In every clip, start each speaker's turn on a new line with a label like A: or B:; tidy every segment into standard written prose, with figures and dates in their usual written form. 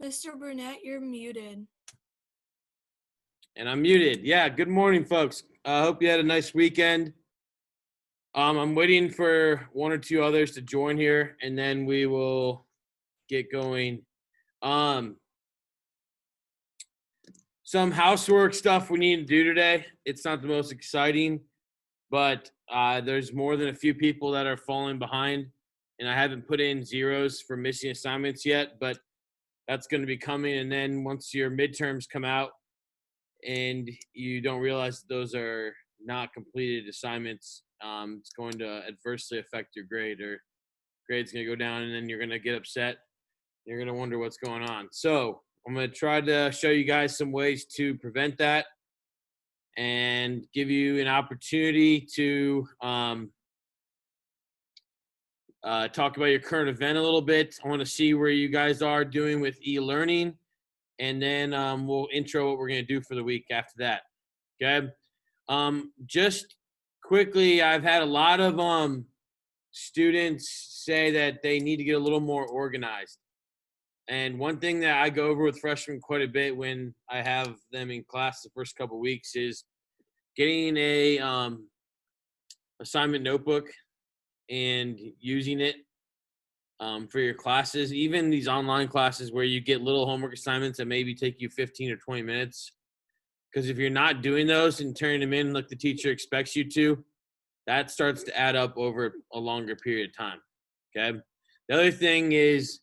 A: Mr. Burnett, you're muted.
B: And I'm muted. Yeah, good morning, folks. I hope you had a nice weekend. I'm waiting for one or two others to join here, and then we will get going. Some housework stuff we need to do today. It's not the most exciting, but there's more than a few people that are falling behind, and I haven't put in zeros for missing assignments yet, but that's going to be coming. And then once your midterms come out and you don't realize those are not completed assignments, it's going to adversely affect your grade, or grade's going to go down, and then you're going to get upset. You're going to wonder what's going on. So I'm going to try to show you guys some ways to prevent that and give you an opportunity to talk about your current event a little bit. I want to see where you guys are doing with e-learning, and then we'll intro what we're going to do for the week after that. Okay. Just quickly, I've had a lot of students say that they need to get a little more organized. And one thing that I go over with freshmen quite a bit when I have them in class the first couple of weeks is getting a assignment notebook and using it for your classes, even these online classes where you get little homework assignments that maybe take you 15 or 20 minutes. Because if you're not doing those and turning them in like the teacher expects you to, that starts to add up over a longer period of time. Okay. The other thing is,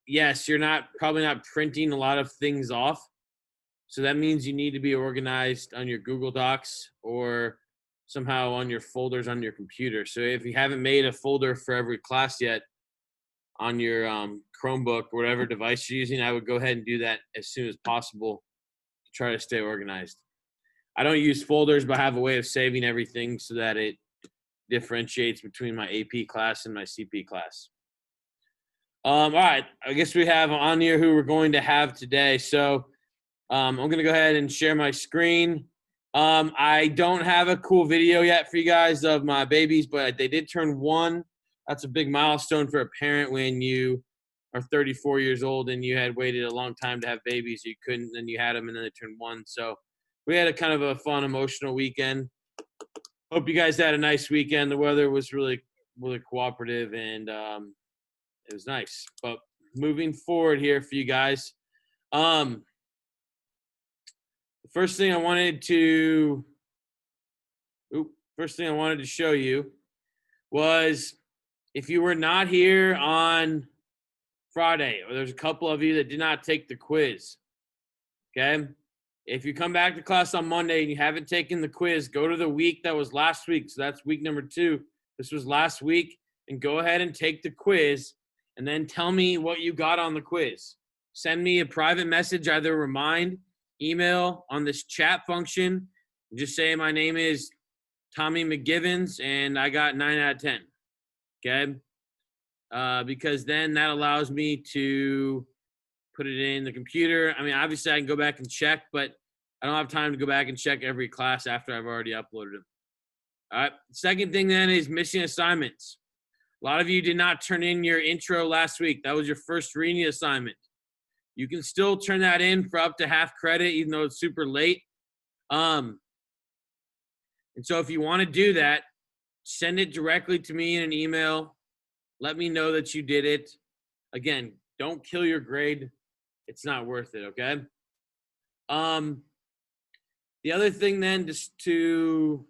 B: yes, you're probably not printing a lot of things off. So that means you need to be organized on your Google Docs or somehow on your folders on your computer. So if you haven't made a folder for every class yet on your Chromebook or whatever device you're using, I would go ahead and do that as soon as possible to try to stay organized. I don't use folders, but I have a way of saving everything so that it differentiates between my AP class and my CP class. All right, I guess we have on here who we're going to have today. So I'm going to go ahead and share my screen. I don't have a cool video yet for you guys of my babies, but they did turn 1. That's a big milestone for a parent when you are 34 years old and you had waited a long time to have babies. You couldn't, then you had them, and then they turned 1. So we had a kind of a fun, emotional weekend. Hope you guys had a nice weekend. The weather was really, really cooperative, and it was nice. But moving forward here for you guys, the first thing I wanted to show you was, if you were not here on Friday, or there's a couple of you that did not take the quiz, okay? If you come back to class on Monday and you haven't taken the quiz, go to the week that was last week. So that's week number 2. This was last week, and go ahead and take the quiz, and then tell me what you got on the quiz. Send me a private message, either remind, email on this chat function. Just say my name is Tommy McGivens and I got 9 out of 10. Okay. Because then that allows me to put it in the computer. I mean, obviously I can go back and check, but I don't have time to go back and check every class after I've already uploaded them. All right. Second thing then is missing assignments. A lot of you did not turn in your intro last week. That was your first reading assignment. You can still turn that in for up to half credit, even though it's super late. And so if you want to do that, send it directly to me in an email. Let me know that you did it. Again, don't kill your grade. It's not worth it, okay? The other thing then, just to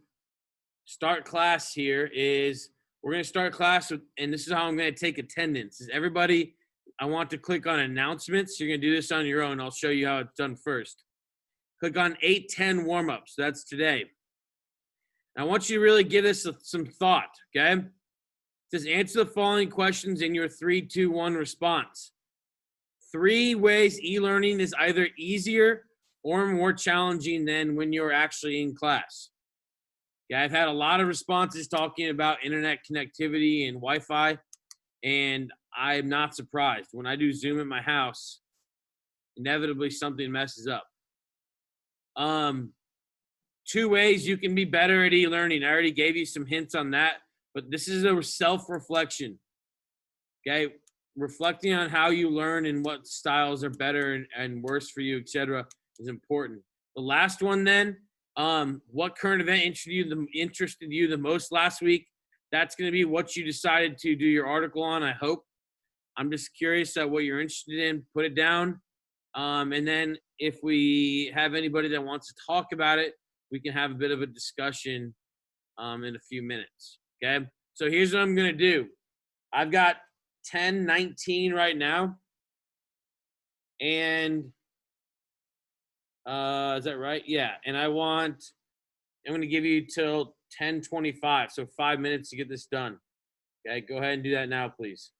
B: start class here, is we're going to start class with, and this is how I'm going to take attendance. Is everybody, I want to click on announcements. You're going to do this on your own. I'll show you how it's done first. Click on 8:10 warm-ups. That's today. I want you to really give this some thought, okay? It says answer the following questions in your 3, 2, 1 response. 3 ways e-learning is either easier or more challenging than when you're actually in class. Yeah, I've had a lot of responses talking about internet connectivity and Wi-Fi, and I'm not surprised. When I do Zoom at my house, inevitably something messes up. 2 ways you can be better at e-learning. I already gave you some hints on that, but this is a self-reflection. Okay, reflecting on how you learn and what styles are better and worse for you, etc., is important. The last one, then, what current event interested you the most last week? That's going to be what you decided to do your article on. I hope. I'm just curious at what you're interested in. Put it down, and then if we have anybody that wants to talk about it, we can have a bit of a discussion in a few minutes. Okay. So here's what I'm going to do. I've got 10:19 right now. And is that right? Yeah. And I'm going to give you till 10:25. So 5 minutes to get this done. Okay. Go ahead and do that now, please.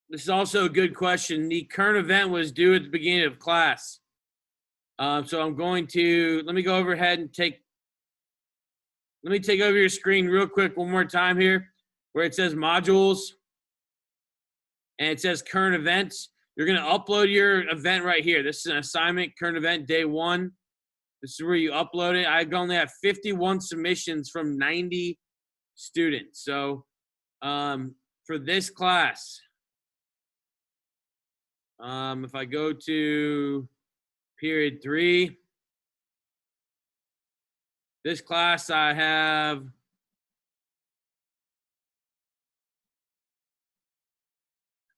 B: This is also a good question. The current event was due at the beginning of class. So I'm going to, let me go overhead and let me take over your screen real quick one more time here where it says modules and it says current events. You're going to upload your event right here. This is an assignment, current event day 1. This is where you upload it. I only have 51 submissions from 90 students. So for this class, if I go to period 3, this class I have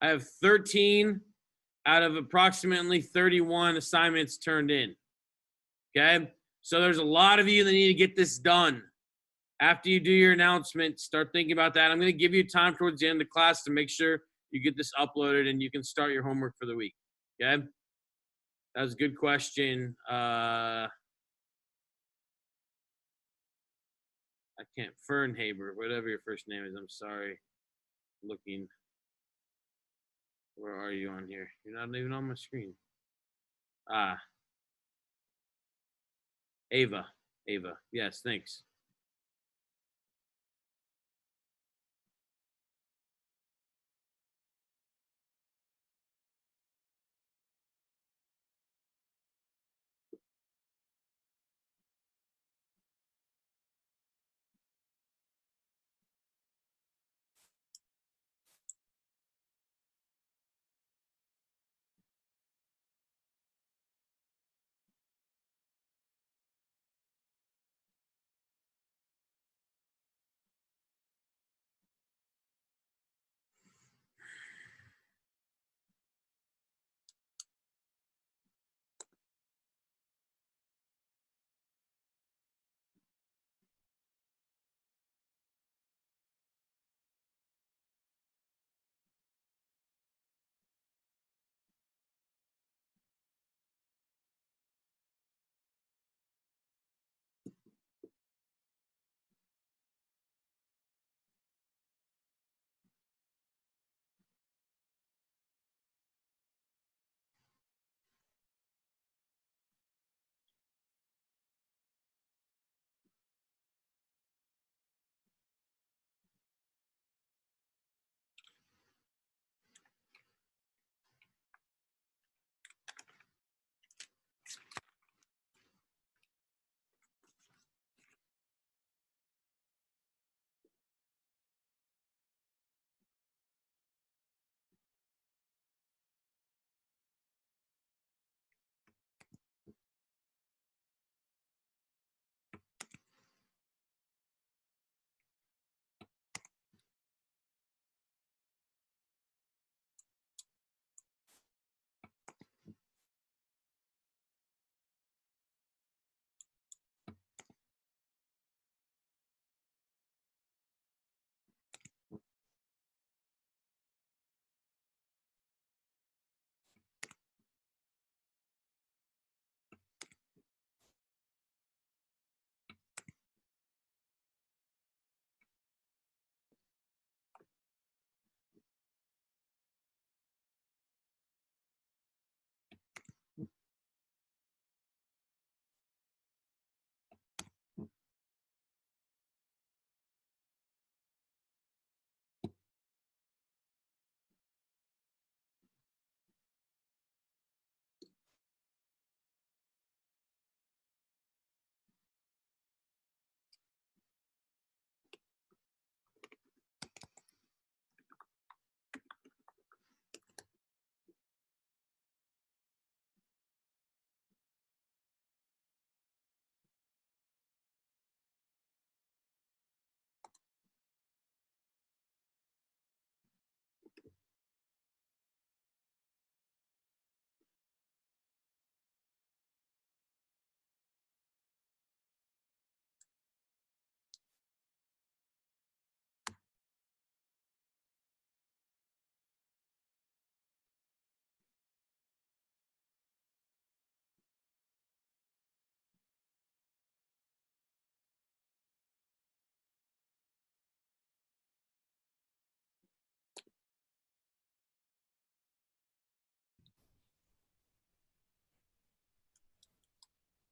B: I have 13 out of approximately 31 assignments turned in. Okay. So there's a lot of you that need to get this done. After you do your announcement, start thinking about that. I'm going to give you time towards the end of the class to make sure you get this uploaded and you can start your homework for the week. Okay. That was a good question. I can't, Fernhaber, whatever your first name is. I'm sorry. Looking. Where are you on here? You're not even on my screen. Ava. Ava. Yes, thanks.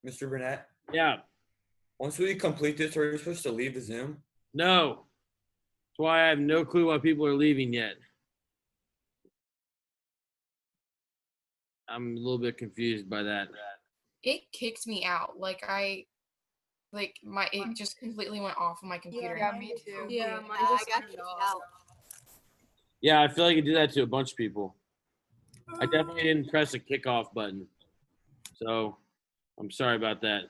C: Mr. Burnett,
B: Yeah.
C: once we complete this, are we supposed to leave the Zoom?
B: No. That's why I have no clue why people are leaving yet. I'm a little bit confused by that.
D: It kicked me out. It just completely went off of my computer.
E: Yeah, me too.
A: Yeah, mine
E: I
A: just
E: got
A: turned
E: kicked
A: off.
E: out.
B: Yeah, I feel like I did that to a bunch of people. I definitely didn't press a kickoff button. So I'm sorry about that.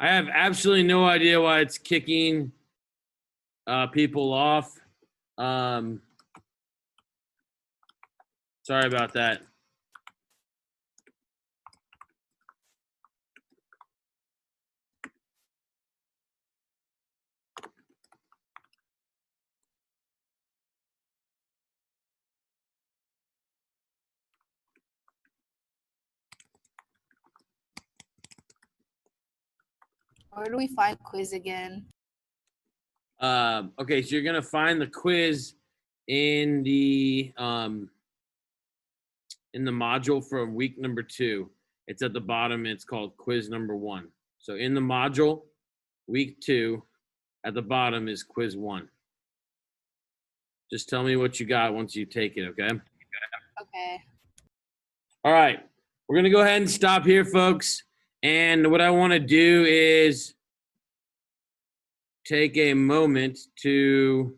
B: I have absolutely no idea why it's kicking people off. Sorry about that.
E: Where do we find quiz again?
B: Okay, so you're gonna find the quiz in the module for week number 2. It's at the bottom. It's called quiz number 1. So in the module, week 2, at the bottom is quiz 1. Just tell me what you got once you take it, okay?
E: Okay.
B: All right. We're going to go ahead and stop here, folks. And what I want to do is take a moment to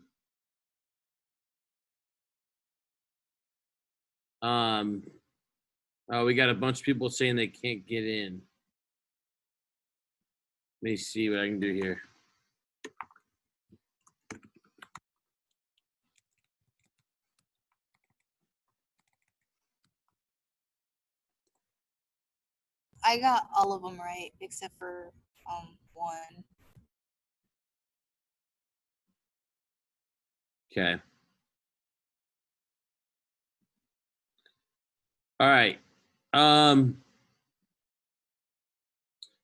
B: we got a bunch of people saying they can't get in. Let me see what I can do here.
E: I got all of them right except for one.
B: Okay. All right.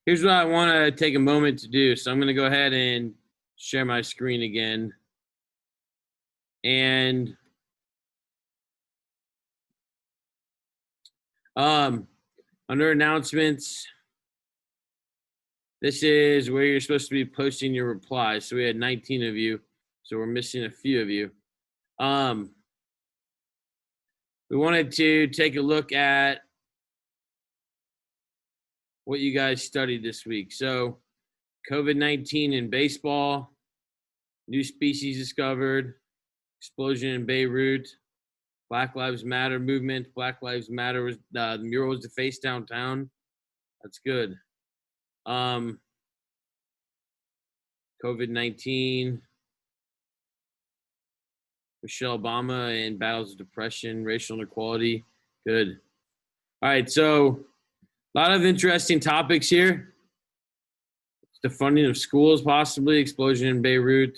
B: Here's what I want to take a moment to do. So I'm going to go ahead and share my screen again. And under announcements, this is where you're supposed to be posting your replies. So we had 19 of you. So we're missing a few of you. We wanted to take a look at what you guys studied this week. So COVID-19 in baseball, new species discovered, explosion in Beirut, Black Lives Matter movement. Black Lives Matter was the mural was defaced downtown. That's good. COVID-19, Michelle Obama and battles of depression, racial inequality. Good. All right, so a lot of interesting topics here. The funding of schools, possibly, explosion in Beirut.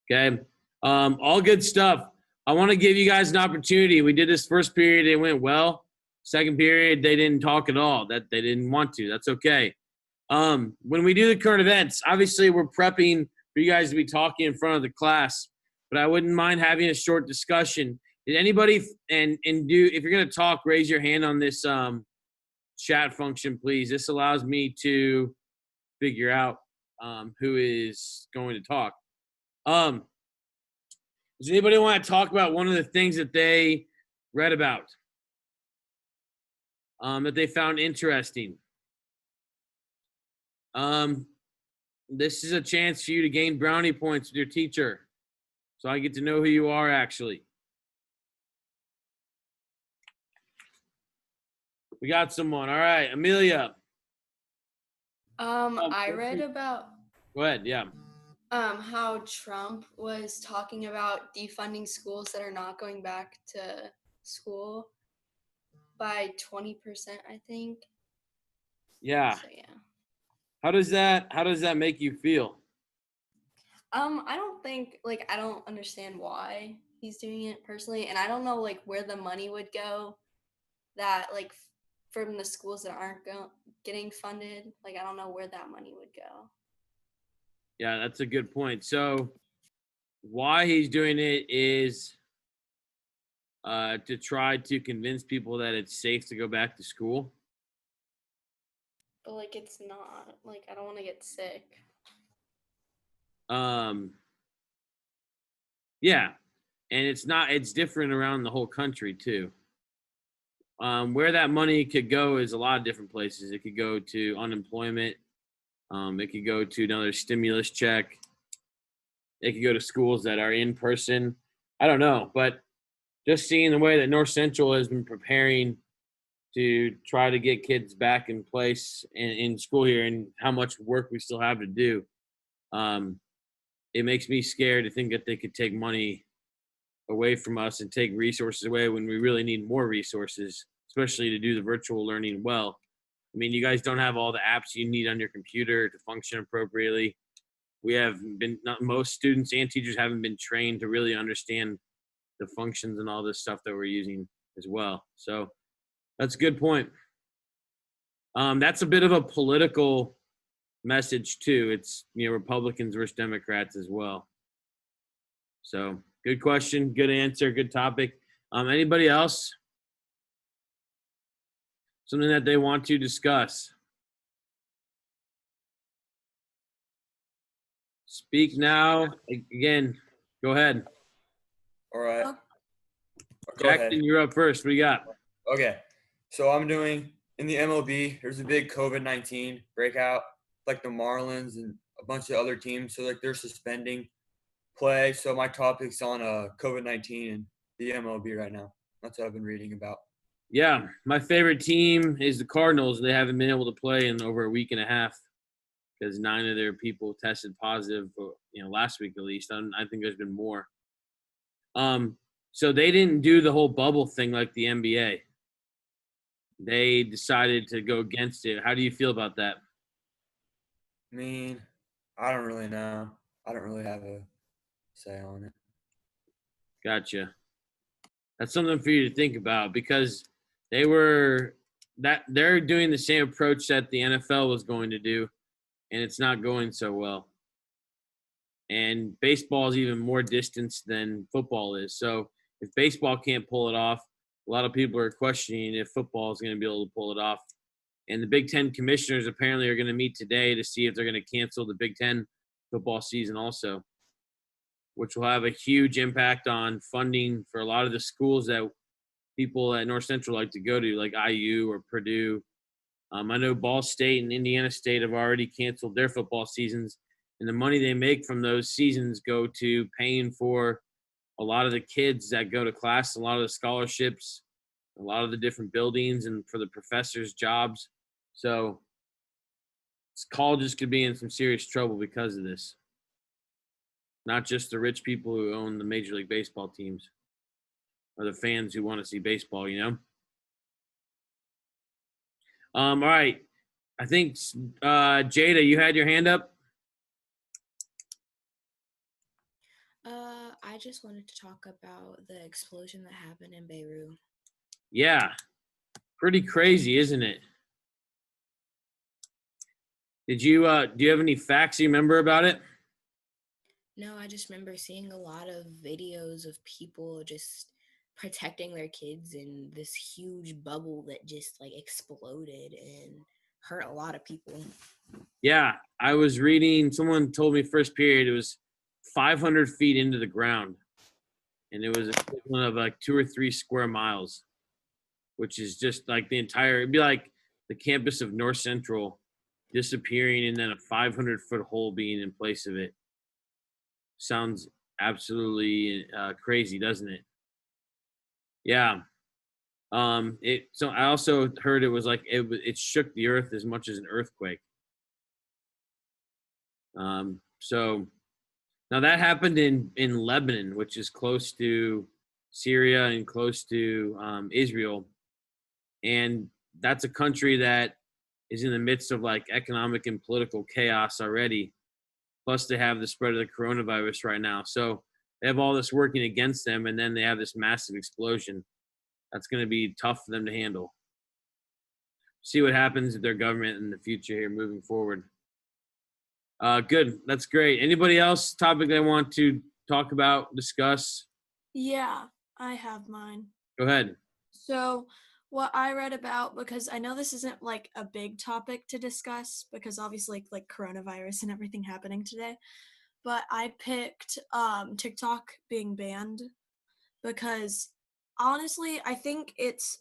B: Okay, all good stuff. I want to give you guys an opportunity. We did this first period, it went well. Second period, they didn't talk at all. That they didn't want to. That's okay. When we do the current events, obviously we're prepping for you guys to be talking in front of the class, but I wouldn't mind having a short discussion. Did anybody and do if you're gonna talk, raise your hand on this chat function, please. This allows me to figure out who is going to talk. Does anybody want to talk about one of the things that they read about that they found interesting? This is a chance for you to gain brownie points with your teacher. so I get to know who you are actually. We got someone. All right, Amelia.
A: I read about
B: Go ahead. Yeah.
A: how Trump was talking about defunding schools that are not going back to school by 20%, I think.
B: Yeah.
A: So yeah.
B: How does that make you feel?
A: I don't think I don't understand why he's doing it personally, and I don't know where the money would go that from the schools that aren't getting funded. I don't know where that money would go.
B: Yeah, that's a good point. So why he's doing it is to try to convince people that it's safe to go back to school.
A: But it's not. I don't want to get sick.
B: Yeah, and it's different around the whole country too. Where that money could go is a lot of different places. It could go to unemployment. It could go to another stimulus check. It could go to schools that are in person. I don't know, but just seeing the way that North Central has been preparing to try to get kids back in place in school here and how much work we still have to do, it makes me scared to think that they could take money away from us and take resources away when we really need more resources, especially to do the virtual learning well. I mean, you guys don't have all the apps you need on your computer to function appropriately. Most students and teachers haven't been trained to really understand the functions and all this stuff that we're using as well. So that's a good point. That's a bit of a political message too. It's, Republicans versus Democrats as well. So good question, good answer, good topic. Anybody else? Something that they want to discuss? Speak now. Again, go ahead.
C: All right.
A: Oh.
C: Go ahead.
B: Jackson, you're up first. What do you got?
C: Okay. So I'm doing in the MLB, there's a big COVID-19 breakout, like the Marlins and a bunch of other teams. So they're suspending play. So my topic's on COVID-19 and the MLB right now. That's what I've been reading about.
B: Yeah, my favorite team is the Cardinals. They haven't been able to play in over a week and a half because 9 of their people tested positive, last week at least. I think there's been more. So they didn't do the whole bubble thing like the NBA. They decided to go against it. How do you feel about that?
C: I mean, I don't really know. I don't really have a say on it.
B: Gotcha. That's something for you to think about because they're doing the same approach that the NFL was going to do, and it's not going so well. And baseball is even more distance than football is. So if baseball can't pull it off, a lot of people are questioning if football is going to be able to pull it off. And the Big Ten commissioners apparently are going to meet today to see if they're going to cancel the Big Ten football season also, which will have a huge impact on funding for a lot of the schools that people at North Central like to go to, like IU or Purdue. I know Ball State and Indiana State have already canceled their football seasons, and the money they make from those seasons go to paying for a lot of the kids that go to class, a lot of the scholarships, a lot of the different buildings, and for the professors' jobs. So colleges could be in some serious trouble because of this. Not just the rich people who own the Major League Baseball teams or the fans who want to see baseball, All right. I think, Jada, you had your hand up?
F: I just wanted to talk about the explosion that happened in Beirut.
B: Yeah. Pretty crazy, isn't it? Did you do you have any facts you remember about it?
F: No, I just remember seeing a lot of videos of people just protecting their kids in this huge bubble that just exploded and hurt a lot of people.
B: Yeah, I was reading, someone told me first period it was 500 feet into the ground, and it was equivalent of 2 or 3 square miles, which is just it'd be like the campus of North Central disappearing and then a 500-foot hole being in place of it. Sounds absolutely crazy, doesn't it? Yeah. So I also heard it was like it shook the earth as much as an earthquake. So now that happened in Lebanon, which is close to Syria and close to Israel, and that's a country that is in the midst of like economic and political chaos already. Plus, they have the spread of the coronavirus right now, so they have all this working against them, and then they have this massive explosion. That's going to be tough for them to handle. See what happens with their government in the future here moving forward. Good. That's great. Anybody else topic they want to talk about, discuss?
G: Yeah, I have mine.
B: Go ahead.
G: So, what I read about, because I know this isn't like a big topic to discuss, because obviously like coronavirus and everything happening today, but I picked TikTok being banned because honestly, I think it's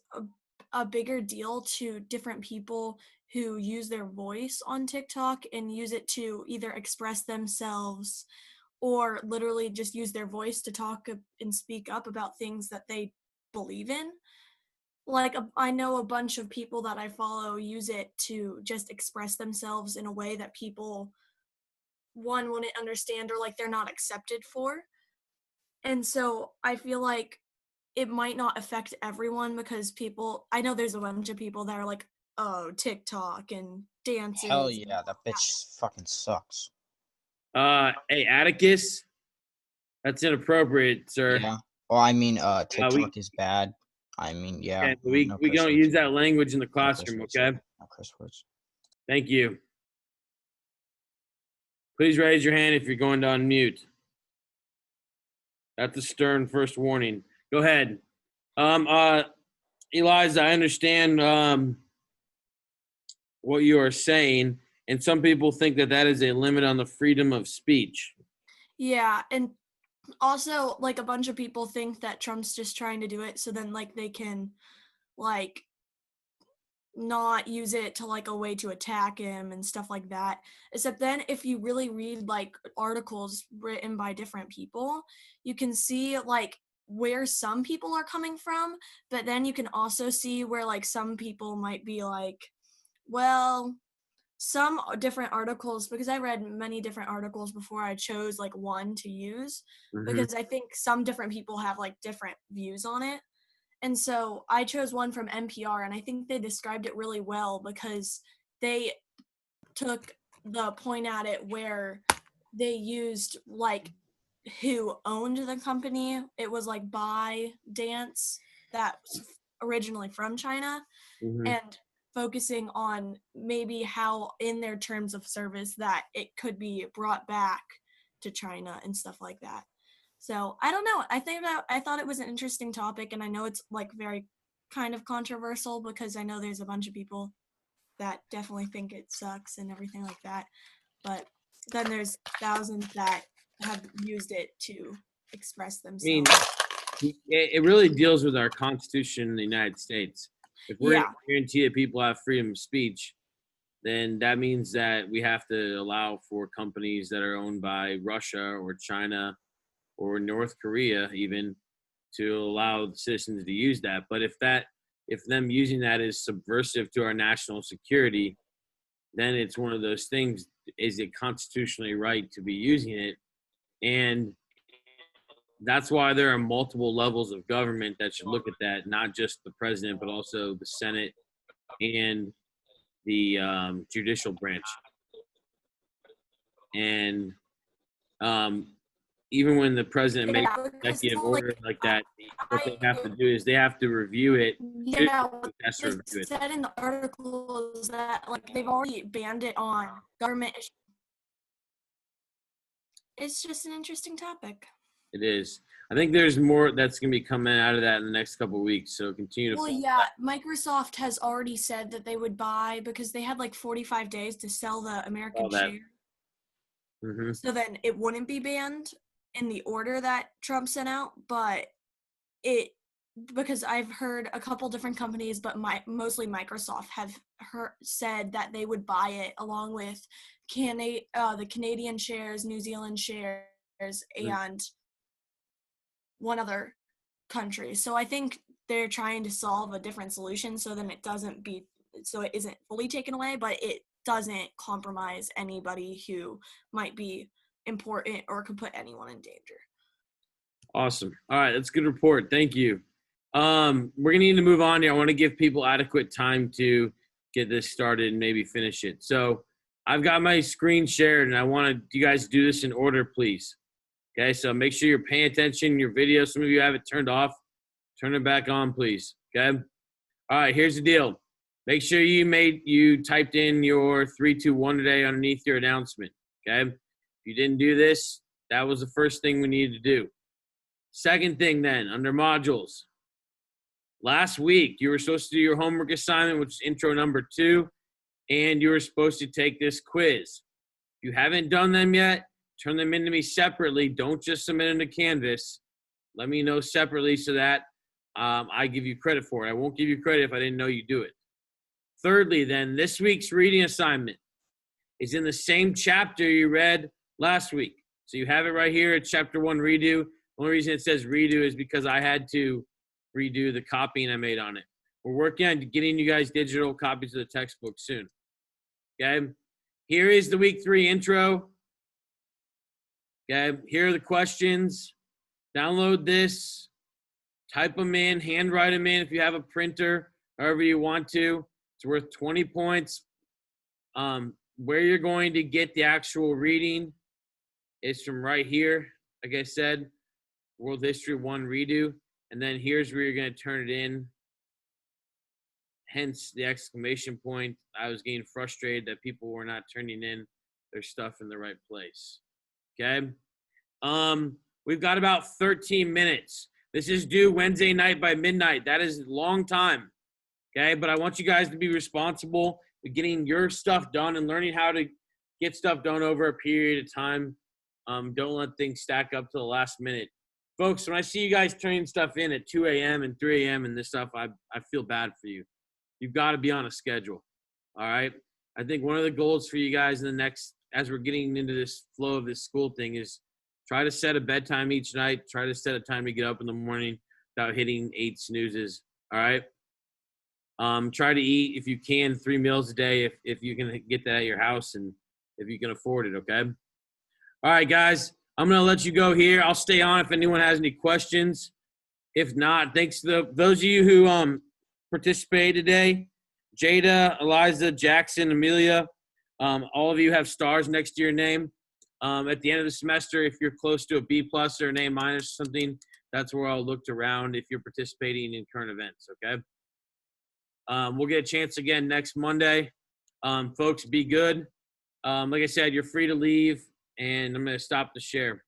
G: a bigger deal to different people who use their voice on TikTok and use it to either express themselves or literally just use their voice to talk and speak up about things that they believe in. Like, I know a bunch of people that I follow use it to just express themselves in a way that people, one, wouldn't understand or like they're not accepted for. And so I feel like it might not affect everyone because people, I know there's a bunch of people that are like, oh, TikTok and dances.
H: Hell
G: and
H: yeah, that bitch fucking sucks.
B: Hey, Atticus, that's inappropriate, sir.
H: Yeah. Well, I mean,
B: we-
H: TikTok is bad. I mean, yeah.
B: Okay, we
H: no
B: we
H: curse
B: don't
H: words
B: use
H: here.
B: that language in the
H: No curse
B: classroom,
H: words
B: okay?
H: here. No curse words.
B: Thank you. Please raise your hand if you're going to unmute. That's a stern first warning. Go ahead. Eliza, I understand what you are saying, and some people think that that is a limit on the freedom of speech.
G: Yeah, and also like a bunch of people think that Trump's just trying to do it so then like they can like not use it to like a way to attack him and stuff like that. Except then if you really read like articles written by different people, you can see like where some people are coming from, but then you can also see where like some people might be like, well, some different articles, because I read many different articles before I chose like one to use, because I think some different people have like different views on it. And so I chose one from NPR, and I think they described it really well because they took the point at it where they used like who owned the company. It was like ByteDance, that's originally from China, and focusing on maybe how in their terms of service that it could be brought back to China and stuff like that. So I don't know. I thought it was an interesting topic, and I know it's like very kind of controversial because I know there's a bunch of people that definitely think it sucks and everything like that. But then there's thousands that have used it to express
B: I mean,
G: themselves.
B: it really deals with our Constitution in the United States. If we're
G: Yeah.
B: going to guarantee that people have freedom of speech, then that means that we have to allow for companies that are owned by Russia or China or North Korea even to allow the citizens to use that. But if them using that is subversive to our national security, then it's one of those things. Is it constitutionally right to be using it? And that's why there are multiple levels of government that should look at that, not just the president, but also the Senate and the judicial branch. And even when the president makes
G: Yeah,
B: an
G: because,
B: executive
G: like,
B: order like that, what they have to do is they have to review it.
G: Yeah, what
B: That's
G: they
B: review it.
G: said in the article is that like they've already banned it on government. It's just an interesting topic.
B: It is. I think there's more that's going to be coming out of that in the next couple of weeks. So continue to
G: Well,
B: follow
G: yeah,
B: that.
G: Microsoft has already said that they would buy because they had like 45 days to sell the American
B: All that.
G: share.
B: Mm-hmm.
G: So then it wouldn't be banned in the order that Trump sent out, but because I've heard a couple different companies, but mostly Microsoft have said that they would buy it along with the Canadian shares, New Zealand shares, and one other country. So I think they're trying to solve a different solution so then it isn't fully taken away, but it doesn't compromise anybody who might be important or could put anyone in danger.
B: Awesome. All right, that's a good report. Thank you. We're gonna need to move on here. I want to give people adequate time to get this started and maybe finish it. So I've got my screen shared, and I want you guys to do this in order, please. Okay, so make sure you're paying attention. Your video, some of you have it turned off. Turn it back on, please. Okay. All right, here's the deal. Make sure you typed in your 3, 2, 1 today underneath your announcement. Okay. If you didn't do this, that was the first thing we needed to do. Second thing then, under modules. Last week, you were supposed to do your homework assignment, which is intro number 2, and you were supposed to take this quiz. If you haven't done them yet, turn them into me separately. Don't just submit them to Canvas. Let me know separately so that I give you credit for it. I won't give you credit if I didn't know you do it. Thirdly, then, this week's reading assignment is in the same chapter you read last week. So you have it right here. It's chapter 1 redo. The only reason it says redo is because I had to redo the copying I made on it. We're working on getting you guys digital copies of the textbook soon. Okay? Here is the week 3 intro. Okay? Here are the questions. Download this. Type them in. Handwrite them in if you have a printer, however you want to. It's worth 20 points. Where you're going to get the actual reading is from right here. Like I said, World History 1 redo. And then here's where you're going to turn it in. Hence the exclamation point. I was getting frustrated that people were not turning in their stuff in the right place. Okay? We've got about 13 minutes. This is due Wednesday night by midnight. That is a long time. Okay? But I want you guys to be responsible with getting your stuff done and learning how to get stuff done over a period of time. Don't let things stack up to the last minute. Folks, when I see you guys turning stuff in at 2 a.m. and 3 a.m. and this stuff, I feel bad for you. You've got to be on a schedule, all right? I think one of the goals for you guys in the next, as we're getting into this flow of this school thing, is try to set a bedtime each night. Try to set a time to get up in the morning without hitting 8 snoozes, all right? Try to eat, if you can, 3 meals a day if you can get that at your house and if you can afford it, okay? All right, guys. I'm going to let you go here. I'll stay on if anyone has any questions. If not, thanks to those of you who participated today. Jada, Eliza, Jackson, Amelia, all of you have stars next to your name. At the end of the semester, if you're close to a B+ or an A- or something, that's where I'll look around if you're participating in current events, okay? We'll get a chance again next Monday. Folks, be good. Like I said, you're free to leave. And I'm going to stop the share.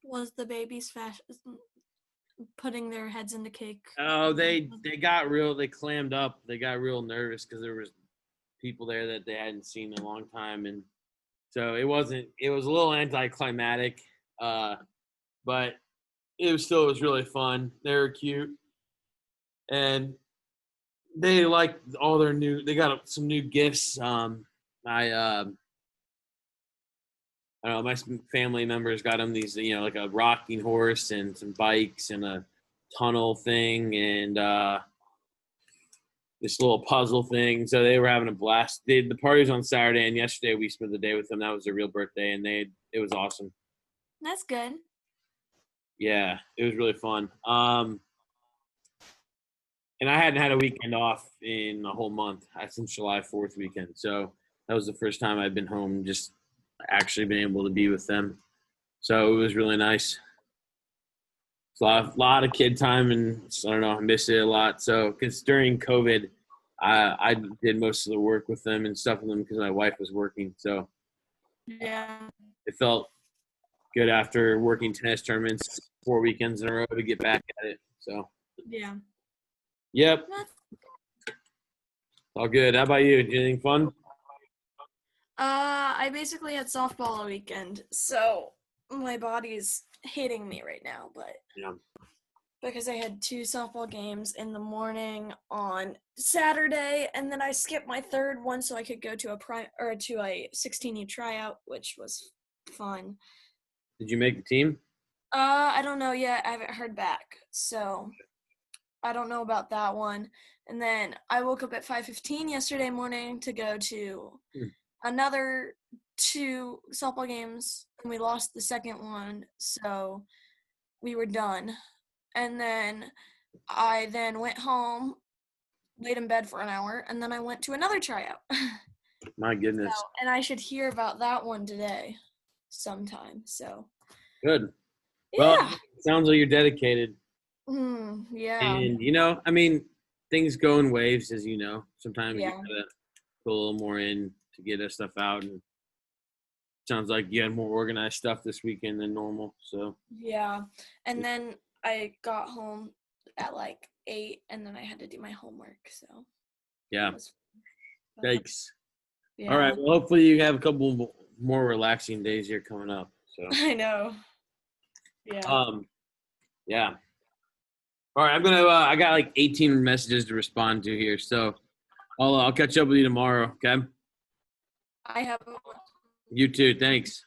G: Was the babies putting their heads in the cake?
B: Oh, they clammed up. They got real nervous because there was people there that they hadn't seen in a long time. And so it was a little anticlimactic, but it was really fun. They were cute. And they liked all their they got some new gifts. I don't know, my family members got them these, like a rocking horse and some bikes and a tunnel thing and this little puzzle thing. So they were having a blast. The party was on Saturday, and yesterday we spent the day with them. That was their real birthday, and it was awesome.
G: That's good.
B: Yeah, it was really fun. And I hadn't had a weekend off in a whole month since July 4th weekend. So that was the first time I'd been home, just actually been able to be with them. So it was really nice. It's a lot of kid time, and I don't know, I miss it a lot. So, because during COVID, I did most of the work with them and stuff with them because my wife was working. So
G: Yeah.
B: it felt good after working tennis tournaments 4 weekends in a row to get back at it. So,
G: Yeah.
B: yep, all good. How about you? Did you do anything fun?
G: I basically had softball all weekend, so my body's hating me right now, but
B: Yeah.
G: because I had 2 softball games in the morning on Saturday, and then I skipped my third one so I could go to a 16U tryout, which was fun.
B: Did you make the team?
G: I don't know yet. I haven't heard back, so I don't know about that one. And then I woke up at 5:15 yesterday morning to go to another 2 softball games, and we lost the second one, so we were done. And then I went home, laid in bed for an hour, and then I went to another tryout.
B: My goodness.
G: And I should hear about that one today sometime. So
B: Good.
G: yeah.
B: Well, sounds like you're dedicated.
G: Yeah.
B: And, you know, I mean, things go in waves, as you know. Sometimes
G: Yeah.
B: you gotta put a little more in to get that stuff out. And sounds like you had more organized stuff this weekend than normal. So,
G: Yeah. And then I got home at like 8, and then I had to do my homework. So
B: yeah.
G: it was fun.
B: Thanks.
G: Yeah.
B: All right. Well, hopefully you have a couple more relaxing days here coming up. So,
G: I know. Yeah.
B: yeah. All right. I got like 18 messages to respond to here. So I'll catch up with you tomorrow. Okay.
G: I have
B: You too. Thanks.